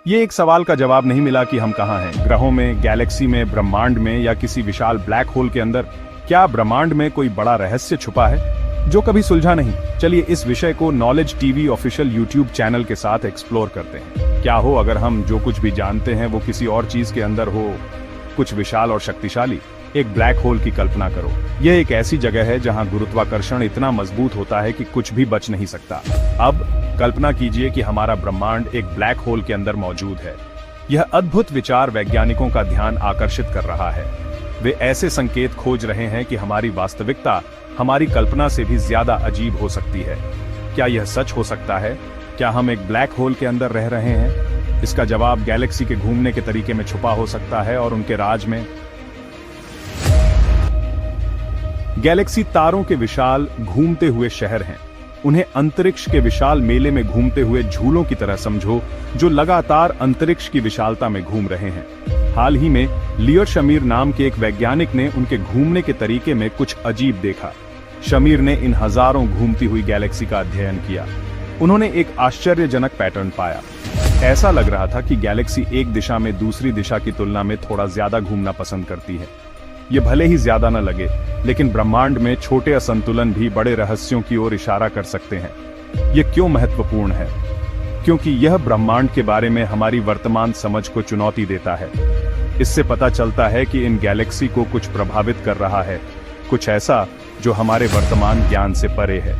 ये एक सवाल का जवाब नहीं मिला कि हम कहाँ हैं, ग्रहों में, गैलेक्सी में, ब्रह्मांड में या किसी विशाल ब्लैक होल के अंदर। क्या ब्रह्मांड में कोई बड़ा रहस्य छुपा है जो कभी सुलझा नहीं? चलिए इस विषय को knowledge TV official YouTube channel के साथ एक्सप्लोर करते हैं। क्या हो अगर हम जो कुछ भी जानते हैं वो किसी और चीज के अंदर हो, कुछ विशाल और शक्तिशाली। एक ब्लैक होल की कल्पना करो। यह एक ऐसी जगह है जहां गुरुत्वाकर्षण इतना मजबूत होता है कि कुछ भी बच नहीं सकता। अब कल्पना कीजिए कि हमारा ब्रह्मांड एक ब्लैक होल के अंदर मौजूद है। यह अद्भुत विचार वैज्ञानिकों का ध्यान आकर्षित कर रहा है। वे ऐसे संकेत खोज रहे हैं कि हमारी वास्तविकता हमारी कल्पना से भी ज्यादा अजीब हो सकती है। क्या यह सच हो सकता है? क्या हम एक ब्लैक होल के अंदर रह रहे हैं? इसका जवाब गैलेक्सी के घूमने के तरीके में छुपा हो सकता है और उनके राज में। गैलेक्सी तारों के विशाल घूमते हुए शहर हैं। उन्हें अंतरिक्ष के विशाल मेले में घूमते हुए झूलों की तरह समझो, जो लगातार अंतरिक्ष की विशालता में घूम रहे हैं। हाल ही में लियो शमीर नाम के एक वैज्ञानिक ने उनके घूमने के तरीके में कुछ अजीब देखा। शमीर ने इन हजारों घूमती हुई गैलेक्सी का अध्ययन किया। उन्होंने एक आश्चर्यजनक पैटर्न पाया। ऐसा लग रहा था कि गैलेक्सी एक दिशा में दूसरी दिशा की तुलना में थोड़ा ज्यादा घूमना पसंद करती है। ये भले ही ज्यादा न लगे, लेकिन ब्रह्मांड में छोटे असंतुलन भी बड़े रहस्यों की ओर इशारा कर सकते हैं। ये क्यों महत्वपूर्ण है? क्योंकि यह ब्रह्मांड के बारे में हमारी वर्तमान समझ को चुनौती देता है। इससे पता चलता है कि इन गैलेक्सी को कुछ प्रभावित कर रहा है, कुछ ऐसा जो हमारे वर्तमान ज्ञान से परे है।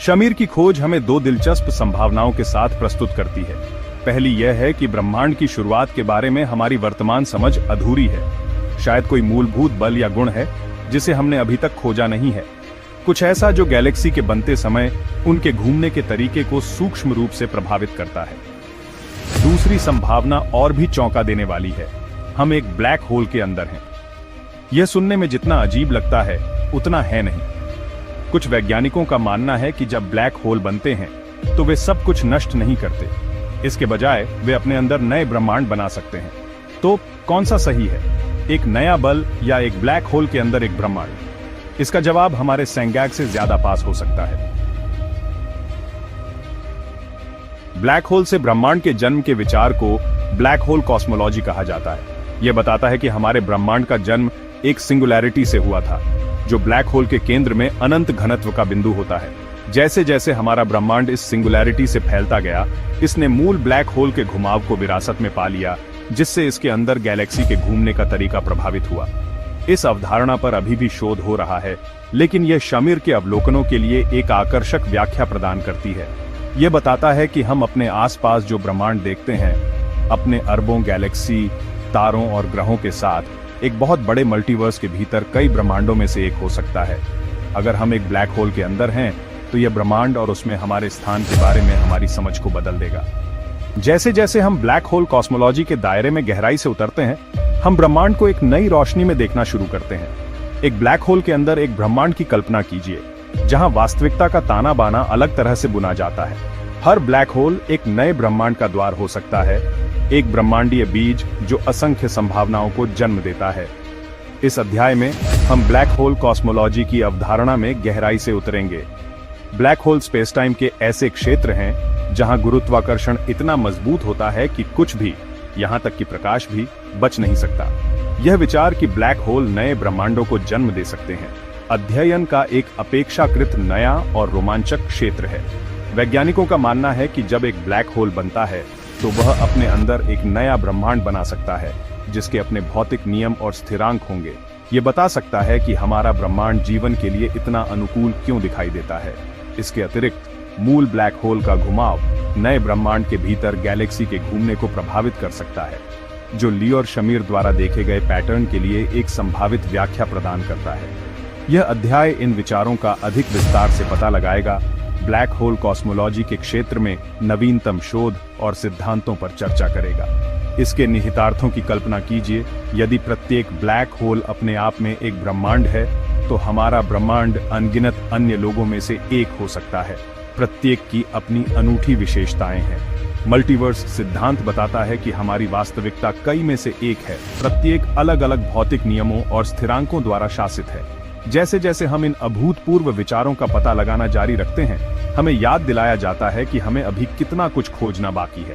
शमीर की खोज हमें दो दिलचस्प संभावनाओं के साथ प्रस्तुत करती है। पहली यह है कि ब्रह्मांड की शुरुआत के बारे में हमारी वर्तमान समझ अधूरी है। शायद कोई मूलभूत बल या गुण है जिसे हमने अभी तक खोजा नहीं है, कुछ ऐसा जो गैलेक्सी के बनते समय उनके घूमने के तरीके को सूक्ष्म रूप से प्रभावित करता है। दूसरी संभावना और भी चौंका देने वाली है। हम एक ब्लैक होल के अंदर हैं। यह सुनने में जितना अजीब लगता है उतना है नहीं। कुछ वैज्ञानिकों का मानना है कि जब ब्लैक होल बनते हैं तो वे सब कुछ नष्ट नहीं करते। इसके बजाय वे अपने अंदर नए ब्रह्मांड बना सकते हैं। तो कौन सा सही है, एक नया बल या एक ब्लैक होल के अंदर एक ब्रह्मांड? इसका जवाब हमारे सेंगैग से ज्यादा पास हो सकता है। ब्लैक होल से ब्रह्मांड के जन्म के विचार को ब्लैक होल कॉस्मोलॉजी कहा जाता है। यह बताता है कि हमारे ब्रह्मांड का जन्म एक सिंगुलैरिटी से हुआ था, जो ब्लैक होल के केंद्र में अनंत घनत्व का बिंदु होता है। जैसे जैसे हमारा ब्रह्मांड इस सिंगुलैरिटी से फैलता गया, इसने मूल ब्लैक होल के घुमाव को विरासत में पा लिया, जिससे इसके अंदर गैलेक्सी के घूमने का तरीका प्रभावित हुआ। इस अवधारणा पर अभी भी शोध हो रहा है, लेकिन यह शमीर के अवलोकनों के लिए एक आकर्षक व्याख्या प्रदान करती है। यह बताता है कि हम अपने आसपास जो ब्रह्मांड देखते हैं, अपने अरबों गैलेक्सी, तारों और ग्रहों के साथ एक बहुत बड़े मल्टीवर्स के भीतर कई ब्रह्मांडों में से एक हो सकता है। अगर हम एक ब्लैक होल के अंदर हैं, तो यह ब्रह्मांड और उसमें हमारे स्थान के बारे में हमारी समझ को बदल देगा। जैसे जैसे हम ब्लैक होल कॉस्मोलॉजी के दायरे में गहराई से उतरते हैं, हम ब्रह्मांड को एक नई रोशनी में देखना शुरू करते हैं। एक ब्लैक होल के अंदर एक ब्रह्मांड की कल्पना कीजिए, जहां वास्तविकता का ताना बाना अलग तरह से बुना जाता है। हर ब्लैक होल एक नए ब्रह्मांड का द्वार हो सकता है, एक ब्रह्मांडीय बीज जो असंख्य संभावनाओं को जन्म देता है। इस अध्याय में हम ब्लैक होल कॉस्मोलॉजी की अवधारणा में गहराई से उतरेंगे। ब्लैक होल स्पेस टाइम के ऐसे क्षेत्र हैं जहां गुरुत्वाकर्षण इतना मजबूत होता है कि कुछ भी, यहां तक कि प्रकाश भी, बच नहीं सकता। यह विचार कि ब्लैक होल नए ब्रह्मांडों को जन्म दे सकते हैं, अध्ययन का एक अपेक्षाकृत नया और रोमांचक क्षेत्र है। वैज्ञानिकों का मानना है कि जब एक ब्लैक होल बनता है तो वह अपने अंदर एक नया ब्रह्मांड बना सकता है, जिसके अपने भौतिक नियम और स्थिरांक होंगे। ये बता सकता है कि हमारा ब्रह्मांड जीवन के लिए इतना अनुकूल क्यों दिखाई देता है। इसके अतिरिक्त मूल ब्लैक होल का घुमाव नए ब्रह्मांड के भीतर गैलेक्सी के घूमने को प्रभावित कर सकता है, जो लियो और शमीर द्वारा देखे गए पैटर्न के लिए एक संभावित व्याख्या प्रदान करता है। यह अध्याय इन विचारों का अधिक विस्तार से पता लगाएगा, ब्लैक होल कॉस्मोलॉजी के क्षेत्र में नवीनतम शोध और सिद्धांतों पर चर्चा करेगा। इसके निहितार्थों की कल्पना कीजिए। यदि प्रत्येक ब्लैक होल अपने आप में एक ब्रह्मांड है, तो हमारा ब्रह्मांड अनगिनत अन्य लोगों में से एक हो सकता है। प्रत्येक की अपनी अनूठी विशेषताएं हैं। मल्टीवर्स सिद्धांत बताता है कि हमारी वास्तविकता कई में से एक है, प्रत्येक अलग अलग भौतिक नियमों और स्थिरांकों द्वारा शासित है। जैसे जैसे हम इन अभूतपूर्व विचारों का पता लगाना जारी रखते हैं, हमें याद दिलाया जाता है कि हमें अभी कितना कुछ खोजना बाकी है।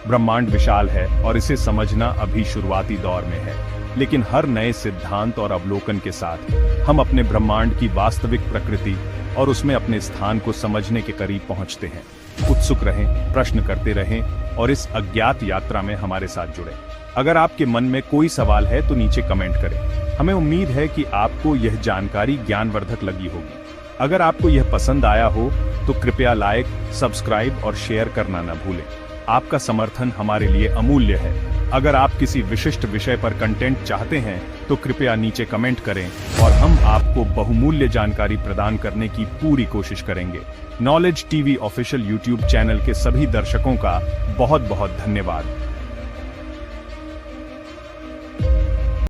ब्रह्मांड विशाल है और इसे समझना अभी शुरुआती दौर में है, लेकिन हर नए सिद्धांत और अवलोकन के साथ हम अपने ब्रह्मांड की वास्तविक प्रकृति और उसमें अपने स्थान को समझने के करीब पहुंचते हैं। उत्सुक रहें, प्रश्न करते रहें और इस अज्ञात यात्रा में हमारे साथ जुड़ें। अगर आपके मन में कोई सवाल है तो नीचे कमेंट करें। हमें उम्मीद है कि आपको यह जानकारी ज्ञानवर्धक लगी होगी। अगर आपको यह पसंद आया हो तो कृपया लाइक, सब्सक्राइब और शेयर करना न भूलें। आपका समर्थन हमारे लिए अमूल्य है। अगर आप किसी विशिष्ट विषय पर कंटेंट चाहते हैं तो कृपया नीचे कमेंट करें और हम आपको बहुमूल्य जानकारी प्रदान करने की पूरी कोशिश करेंगे। Knowledge TV official YouTube channel के सभी दर्शकों का बहुत बहुत धन्यवाद।